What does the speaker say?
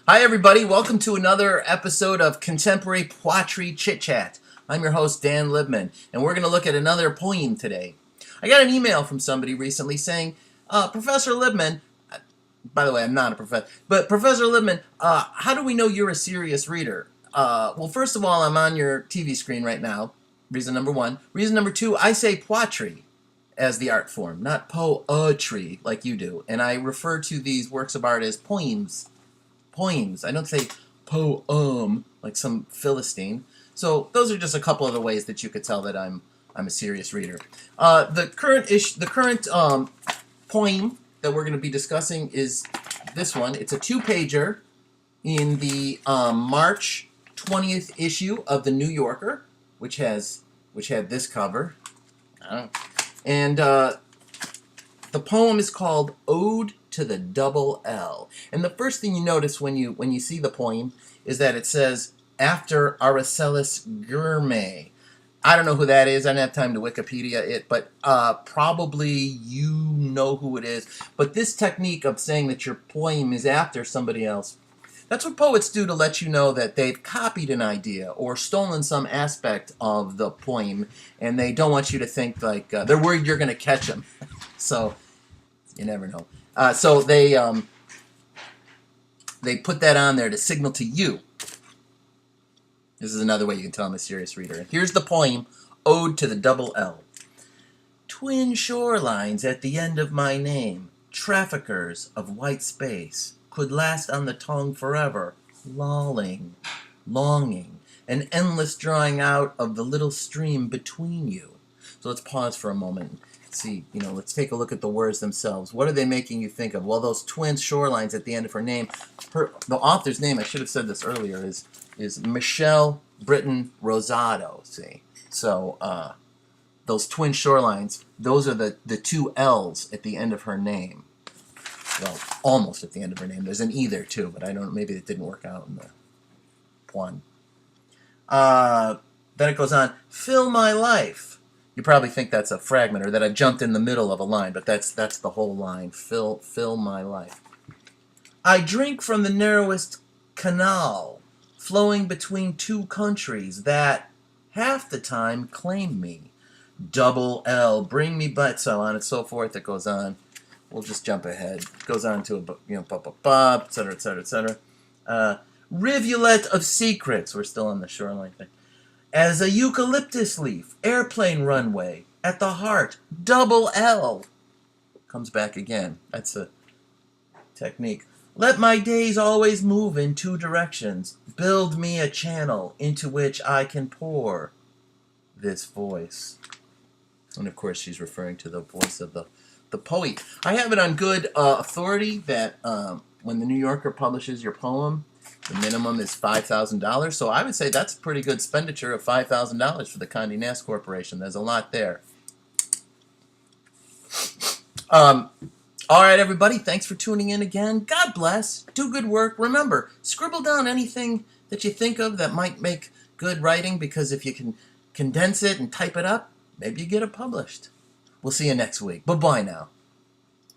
Hi, everybody. Welcome to another episode of Contemporary Pwatree Chit-Chat. I'm your host, Dan Libman, and we're going to look at another poem today. I got an email from somebody recently saying, Professor Libman, by the way, I'm not a professor, but Professor Libman, how do we know you're a serious reader? Well, first of all, I'm on your TV screen right now. Reason number one. Reason number two, I say poetry as the art form, not poetry like you do. And I refer to these works of art as poems. Poems. I don't say poem like some Philistine. So those are just a couple of the ways that you could tell that I'm a serious reader. The current poem that we're going to be discussing is this one. It's a two-pager in the March 20th issue of the New Yorker, which had this cover, and the poem is called "Ode to the Double L." And the first thing you notice when you see the poem is that it says, after Araceli Gourmet. I don't know who that is. I didn't have time to Wikipedia it, but probably you know who it is. But this technique of saying that your poem is after somebody else, that's what poets do to let you know that they've copied an idea or stolen some aspect of the poem, and they don't want you to think like they're worried you're going to catch them. So you never know. So they put that on there to signal to you. This is another way you can tell I'm a serious reader. And here's the poem, Ode to the Double L. Twin shorelines at the end of my name, traffickers of white space, could last on the tongue forever, lolling, longing, an endless drawing out of the little stream between you. So let's pause for a moment. See, let's take a look at the words themselves. What are they making you think of? Well, those twin shorelines at the end of her name. The author's name, I should have said this earlier, is Michelle Brittan Rosado. See, so those twin shorelines, those are the two L's at the end of her name. Well, almost at the end of her name. There's an E there too, but I don't know. Maybe it didn't work out in the one. Then it goes on. Fill my life. You probably think that's a fragment or that I jumped in the middle of a line, but that's the whole line. Fill my life. I drink from the narrowest canal flowing between two countries that half the time claim me. Double L, bring me back, so on and so forth. It goes on. We'll just jump ahead. It goes on to etc., etc., etc. Rivulet of secrets. We're still on the shoreline thing. As a eucalyptus leaf, airplane runway, at the heart, double L. Comes back again. That's a technique. Let my days always move in two directions. Build me a channel into which I can pour this voice. And of course she's referring to the voice of the poet. I have it on good authority that when the New Yorker publishes your poem, the minimum is $5,000. So I would say that's a pretty good expenditure of $5,000 for the Condé Nast Corporation. There's a lot there. All right, everybody. Thanks for tuning in again. God bless. Do good work. Remember, scribble down anything that you think of that might make good writing, because if you can condense it and type it up, maybe you get it published. We'll see you next week. Bye-bye now.